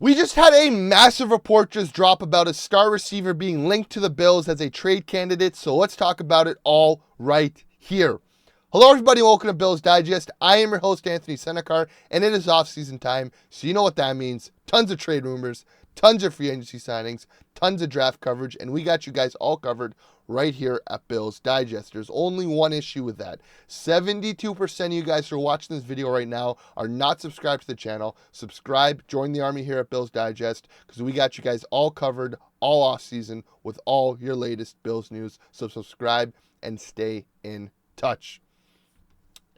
We just had a massive report just drop about a star receiver being linked to the Bills as a trade candidate, so let's talk about it all right here. Hello everybody, welcome to Bills Digest. I am your host, Anthony Senicar, and it is off-season time, so you know what that means. Tons of trade rumors, tons of free agency signings, tons of draft coverage, and we got you guys all covered right here at Bills Digest. There's only one issue with that. 72% of you guys who are watching this video right now are not subscribed to the channel. Subscribe, join the army here at Bills Digest, because we got you guys all covered all off season with all your latest Bills news. So subscribe and stay in touch.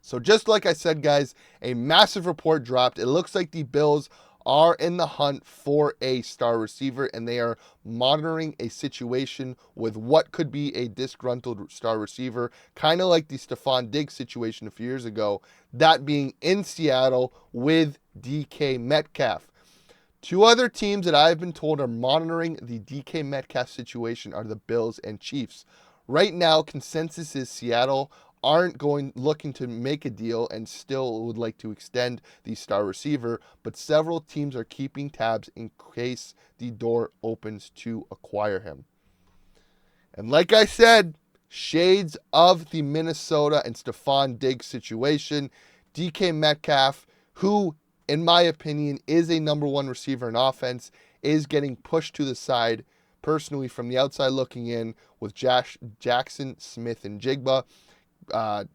So just like I said, guys, a massive report dropped. It looks like the Bills are in the hunt for a star receiver, and they are monitoring a situation with what could be a disgruntled star receiver, kind of like the Stefon Diggs situation a few years ago, that being in Seattle with DK Metcalf. Two other teams that I've been told are monitoring the DK Metcalf situation are the Bills and Chiefs. Right now, consensus is Seattle aren't looking to make a deal and still would like to extend the star receiver, but several teams are keeping tabs in case the door opens to acquire him. And like I said, shades of the Minnesota and Stefon Diggs situation. DK Metcalf, who in my opinion is a number one receiver in offense, is getting pushed to the side personally from the outside looking in with Jackson, Smith, and Jigba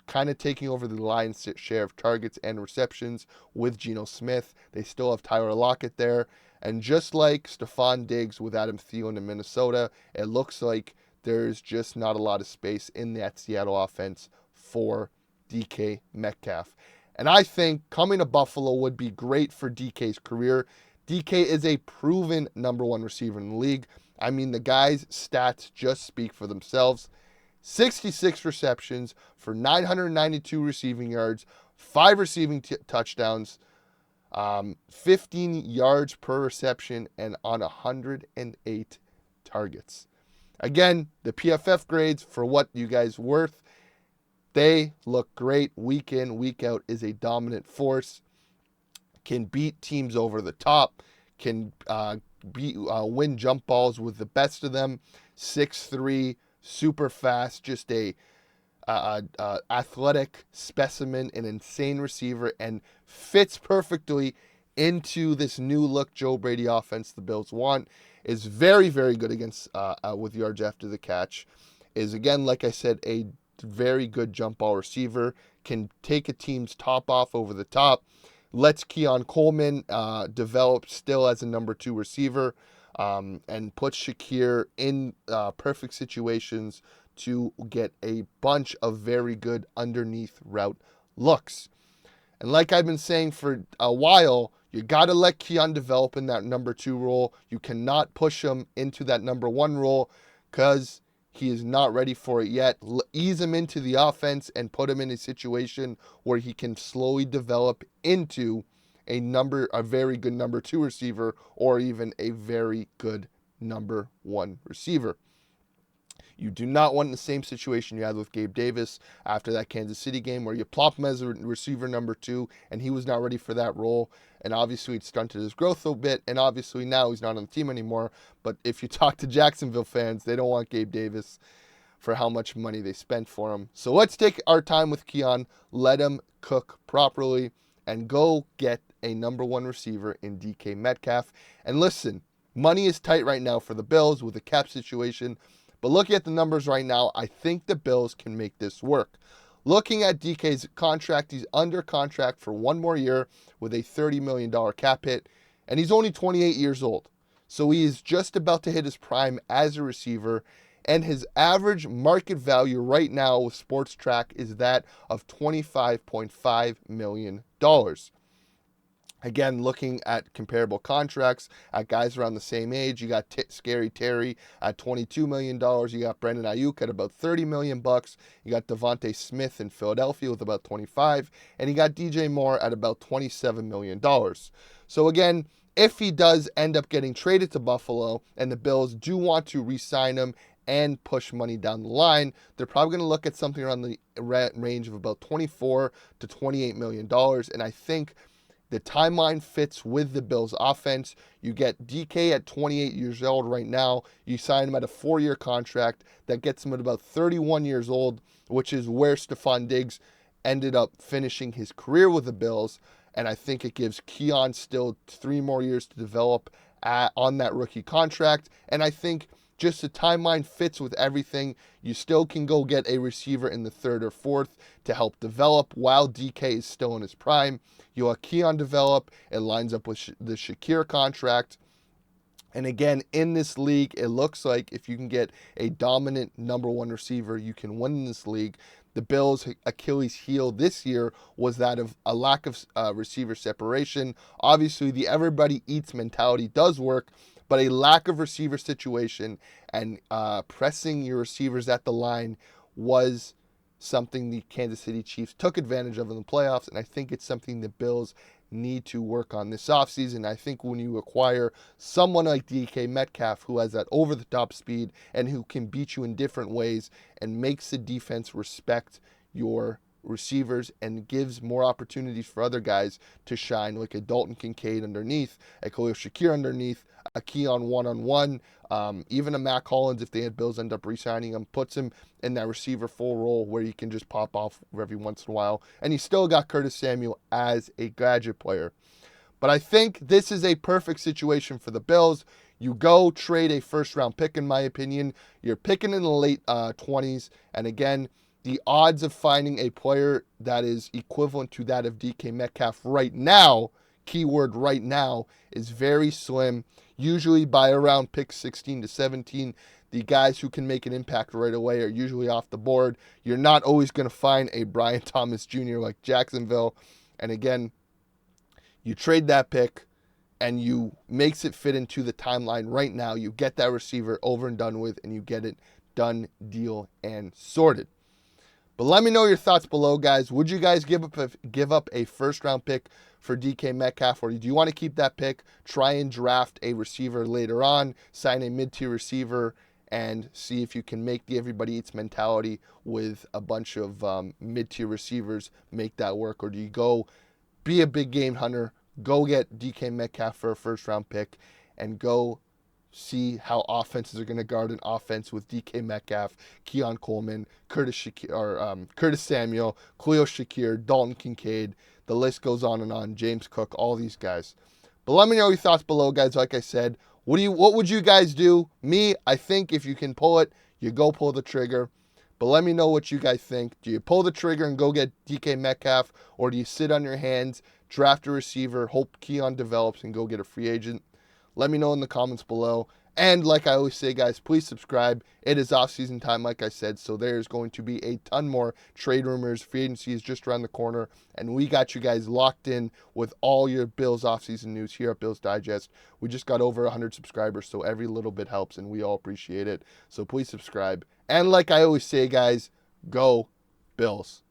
kind of taking over the lion's share of targets and receptions with Geno Smith. They still have Tyler Lockett there. And just like Stefon Diggs with Adam Thielen in Minnesota, it looks like there's just not a lot of space in that Seattle offense for DK Metcalf. And I think coming to Buffalo would be great for DK's career. DK is a proven number one receiver in the league. I mean, the guy's stats just speak for themselves. 66 receptions for 992 receiving yards, 5 receiving touchdowns, 15 yards per reception, and on 108 targets. Again, the PFF grades, for what you guys worth, they look great. Week in, week out, is a dominant force. Can beat teams over the top. Can win jump balls with the best of them. 6'3", super fast, just a athletic specimen, an insane receiver, and fits perfectly into this new look Joe Brady offense the Bills want. Is very, very good against with yards after the catch. Is, again, like I said, a very good jump ball receiver. Can take a team's top off over the top. Lets Keon Coleman develop still as a number 2 receiver. And put Shakir in perfect situations to get a bunch of very good underneath route looks. And like I've been saying for a while, you got to let Keon develop in that number 2 role. You cannot push him into that number 1 role because he is not ready for it yet. Ease him into the offense and put him in a situation where he can slowly develop into a very good number 2 receiver, or even a very good number 1 receiver. You do not want the same situation you had with Gabe Davis after that Kansas City game, where you plop him as a receiver number 2 and he was not ready for that role, and obviously it stunted his growth a bit, and obviously now he's not on the team anymore. But if you talk to Jacksonville fans, they don't want Gabe Davis for how much money they spent for him. So let's take our time with Keon, let him cook properly, and go get a number 1 receiver in DK Metcalf. And listen, money is tight right now for the Bills with the cap situation, but looking at the numbers right now, I think the Bills can make this work. Looking at DK's contract, he's under contract for 1 more year with a $30 million cap hit, and he's only 28 years old. So he is just about to hit his prime as a receiver, and his average market value right now with Sports Track is that of $25.5 million. Again, looking at comparable contracts at guys around the same age, you got Scary Terry at $22 million. You got Brandon Ayuk at about $30 million. You got Devontae Smith in Philadelphia with about 25, and you got DJ Moore at about $27 million. So again, if he does end up getting traded to Buffalo and the Bills do want to re-sign him and push money down the line, they're probably going to look at something around the range of about $24 to $28 million. And I think The timeline fits with the Bills' offense. You get DK at 28 years old right now. You sign him at a 4-year contract that gets him at about 31 years old, which is where Stephon Diggs ended up finishing his career with the Bills. And I think it gives Keon still 3 more years to develop on that rookie contract. And I think just the timeline fits with everything. You still can go get a receiver in the 3rd or 4th to help develop while DK is still in his prime. You'll have Keon develop. It lines up with the Shakir contract. And again, in this league, it looks like if you can get a dominant number 1 receiver, you can win in this league. The Bills' Achilles heel this year was that of a lack of receiver separation. Obviously, the everybody eats mentality does work, but a lack of receiver situation and pressing your receivers at the line was something the Kansas City Chiefs took advantage of in the playoffs, and I think it's something the Bills need to work on this offseason. I think when you acquire someone like DK Metcalf, who has that over-the-top speed and who can beat you in different ways and makes the defense respect your receivers and gives more opportunities for other guys to shine, like a Dalton Kincaid underneath, a Khalil Shakir underneath, a Keon one-on-one, even a Mac Hollins, if the Bills end up re-signing him, puts him in that receiver full role where he can just pop off every once in a while. And you still got Curtis Samuel as a gadget player. But I think this is a perfect situation for the Bills. You go trade a first-round pick, in my opinion. You're picking in the late 20s. And again, the odds of finding a player that is equivalent to that of DK Metcalf right now, keyword right now, is very slim. Usually by around pick 16 to 17, the guys who can make an impact right away are usually off the board. You're not always going to find a Brian Thomas Jr. like Jacksonville. And again, you trade that pick and you makes it fit into the timeline right now. You get that receiver over and done with, and you get it done, deal, and sorted. But let me know your thoughts below, guys. Would you guys give up a first-round pick for DK Metcalf, or do you want to keep that pick, try and draft a receiver later on, sign a mid-tier receiver, and see if you can make the everybody eats mentality with a bunch of mid-tier receivers, make that work? Or do you go be a big game hunter, go get DK Metcalf for a first-round pick, and go see how offenses are going to guard an offense with DK Metcalf, Keon Coleman, Curtis Samuel, Khalil Shakir, Dalton Kincaid. The list goes on and on. James Cook, all these guys. But let me know your thoughts below, guys. Like I said, what would you guys do? Me, I think if you can pull it, you go pull the trigger. But let me know what you guys think. Do you pull the trigger and go get DK Metcalf, or do you sit on your hands, draft a receiver, hope Keon develops, and go get a free agent? Let me know in the comments below. And like I always say, guys, please subscribe. It is off-season time, like I said, so there's going to be a ton more trade rumors. Free agency is just around the corner, and we got you guys locked in with all your Bills off-season news here at Bills Digest. We just got over 100 subscribers, so every little bit helps, and we all appreciate it. So please subscribe. And like I always say, guys, go Bills.